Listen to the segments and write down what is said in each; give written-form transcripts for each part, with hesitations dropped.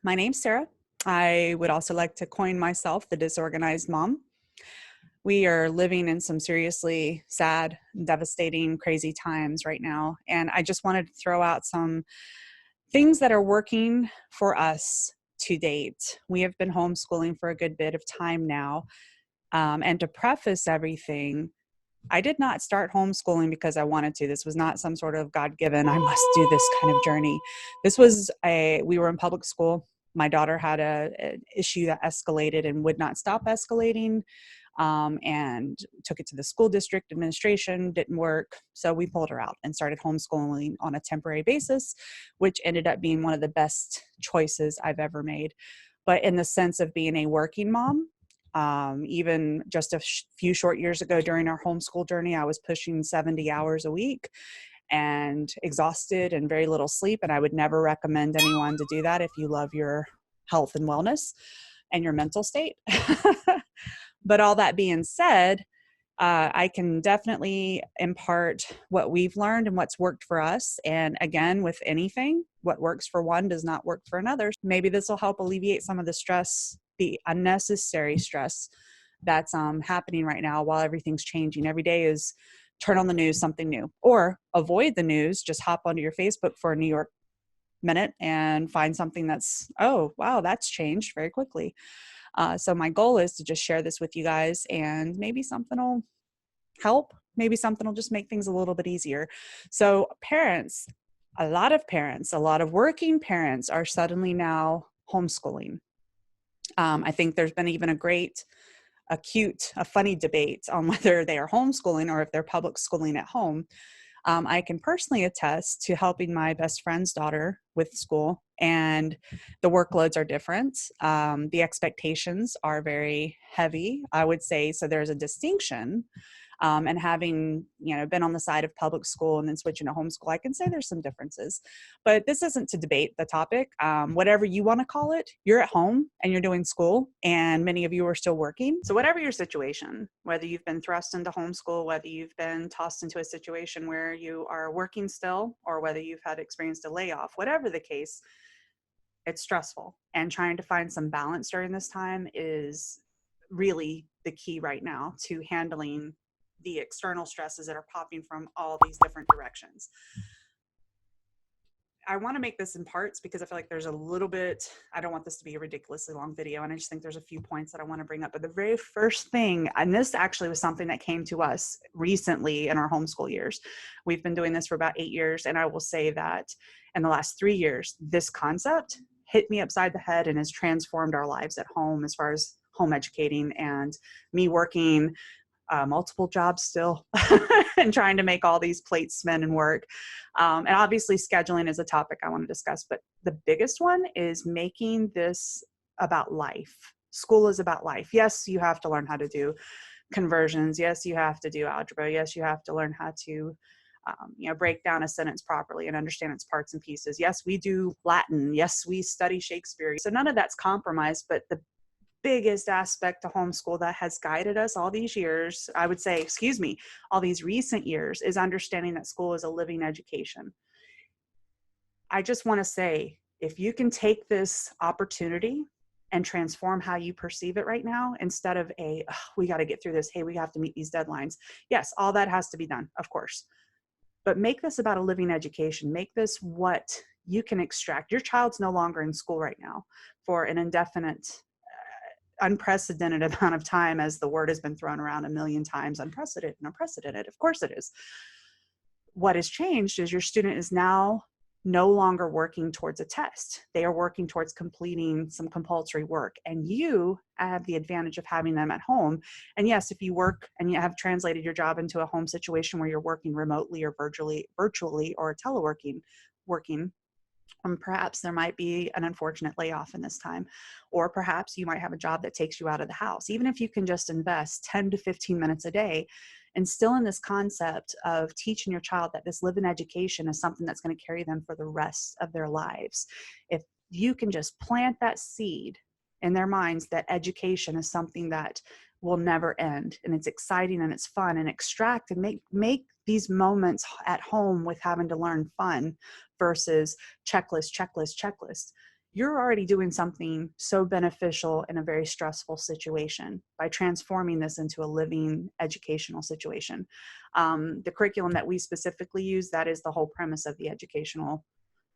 My name's Sarah. I would also like to coin myself the disorganized mom. We are living in some seriously sad, devastating, crazy times right now. And I just wanted to throw out some things that are working for us to date. We have been homeschooling for a good bit of time now. And to preface everything, I did not start homeschooling because I wanted to. This was not some sort of God-given, I must do this kind of journey. We were in public school. My daughter had an issue that escalated and would not stop escalating, and took it to the school district administration, didn't work. So we pulled her out and started homeschooling on a temporary basis, which ended up being one of the best choices I've ever made. But in the sense of being a working mom, even just a few short years ago during our homeschool journey, I was pushing 70 hours a week and exhausted and very little sleep. And I would never recommend anyone to do that if you love your health and wellness and your mental state. But all that being said, I can definitely impart what we've learned and what's worked for us. And again, with anything, what works for one does not work for another. Maybe this will help alleviate some of the stress, the unnecessary stress that's happening right now while everything's changing. Every day is turn on the news, something new, or avoid the news. Just hop onto your Facebook for a New York minute and find something that's, oh, wow, that's changed very quickly. So my goal is to just share this with you guys, and maybe something will help. Maybe something will just make things a little bit easier. So parents, a lot of working parents are suddenly now homeschooling. I think there's been even a funny debate on whether they are homeschooling or if they're public schooling at home. I can personally attest to helping my best friend's daughter with school, and the workloads are different. The expectations are very heavy, I would say. So there's a distinction. And having, been on the side of public school and then switching to homeschool, I can say there's some differences. But this isn't to debate the topic. Whatever you want to call it, you're at home and you're doing school, and many of you are still working. So whatever your situation, whether you've been thrust into homeschool, whether you've been tossed into a situation where you are working still, or whether you've had experienced a layoff, whatever the case, it's stressful. And trying to find some balance during this time is really the key right now to handling the external stresses that are popping from all these different directions. I want to make this in parts because I feel like there's a little bit, I don't want this to be a ridiculously long video, and I just think there's a few points that I want to bring up. But the very first thing, and this actually was something that came to us recently in our homeschool years. We've been doing this for about 8 years, and I will say that in the last 3 years, this concept hit me upside the head and has transformed our lives at home as far as home educating and me working multiple jobs still and trying to make all these plates spin and work. And obviously scheduling is a topic I want to discuss, but the biggest one is making this about life. School is about life. Yes, you have to learn how to do conversions. Yes, you have to do algebra. Yes, you have to learn how to break down a sentence properly and understand its parts and pieces. Yes, we do Latin. Yes, we study Shakespeare. So none of that's compromised, but the biggest aspect to homeschool that has guided us all these years, I would say, all these recent years, is understanding that school is a living education. I just want to say, if you can take this opportunity and transform how you perceive it right now, instead of we got to get through this, hey, we have to meet these deadlines. Yes, all that has to be done, of course. But make this about a living education. Make this what you can extract. Your child's no longer in school right now for an indefinite, unprecedented amount of time, as the word has been thrown around a million times. Unprecedented. Of course it is. What has changed is your student is now no longer working towards a test. They are working towards completing some compulsory work, and you have the advantage of having them at home. And yes, if you work and you have translated your job into a home situation where you're working remotely or virtually or working, perhaps there might be an unfortunate layoff in this time, or perhaps you might have a job that takes you out of the house. Even if you can just invest 10 to 15 minutes a day, and still in this concept of teaching your child that this live-in education is something that's going to carry them for the rest of their lives. If you can just plant that seed in their minds that education is something that will never end, and it's exciting and it's fun, and extract and make these moments at home with having to learn fun versus checklist, you're already doing something so beneficial in a very stressful situation by transforming this into a living educational situation. The curriculum that we specifically use, that is the whole premise of the educational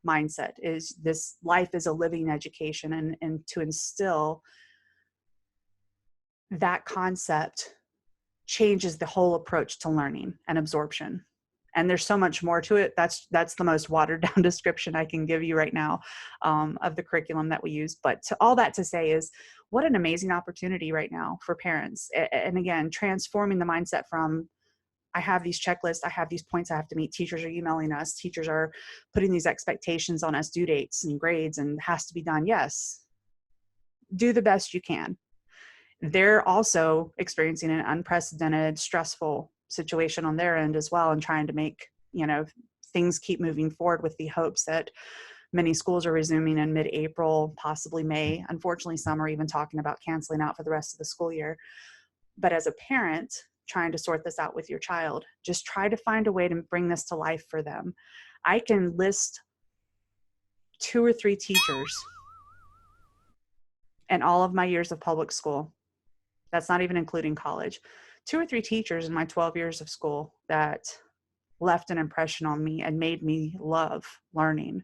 mindset, is this life is a living education, and to instill that concept changes the whole approach to learning and absorption. And there's so much more to it. That's the most watered down description I can give you right now of the curriculum that we use. But all that to say is, what an amazing opportunity right now for parents. And again, transforming the mindset from, I have these checklists, I have these points I have to meet. Teachers are emailing us. Teachers are putting these expectations on us, due dates and grades, and has to be done. Yes, do the best you can. They're also experiencing an unprecedented, stressful situation on their end as well, and trying to make, things keep moving forward with the hopes that many schools are resuming in mid-April, possibly May. Unfortunately, some are even talking about canceling out for the rest of the school year. But as a parent trying to sort this out with your child, just try to find a way to bring this to life for them. I can list 2 or 3 teachers in all of my years of public school. That's not even including college. 2 or 3 teachers in my 12 years of school that left an impression on me and made me love learning.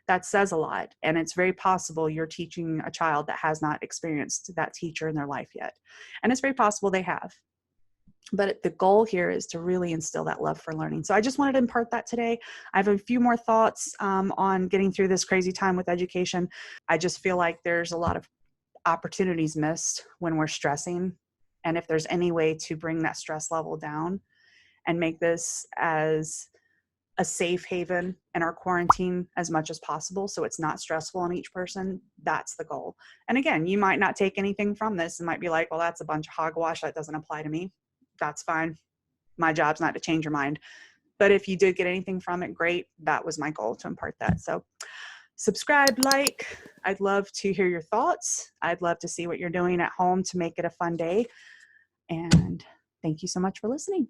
That says a lot. And it's very possible you're teaching a child that has not experienced that teacher in their life yet. And it's very possible they have. But the goal here is to really instill that love for learning. So I just wanted to impart that today. I have a few more thoughts on getting through this crazy time with education. I just feel like there's a lot of opportunities missed when we're stressing. And if there's any way to bring that stress level down and make this as a safe haven in our quarantine as much as possible, so it's not stressful on each person, that's the goal. And again, you might not take anything from this and might be like, well, that's a bunch of hogwash, that doesn't apply to me. That's fine. My job's not to change your mind. But if you did get anything from it, great. That was my goal, to impart that. So subscribe, like. I'd love to hear your thoughts. I'd love to see what you're doing at home to make it a fun day. And thank you so much for listening.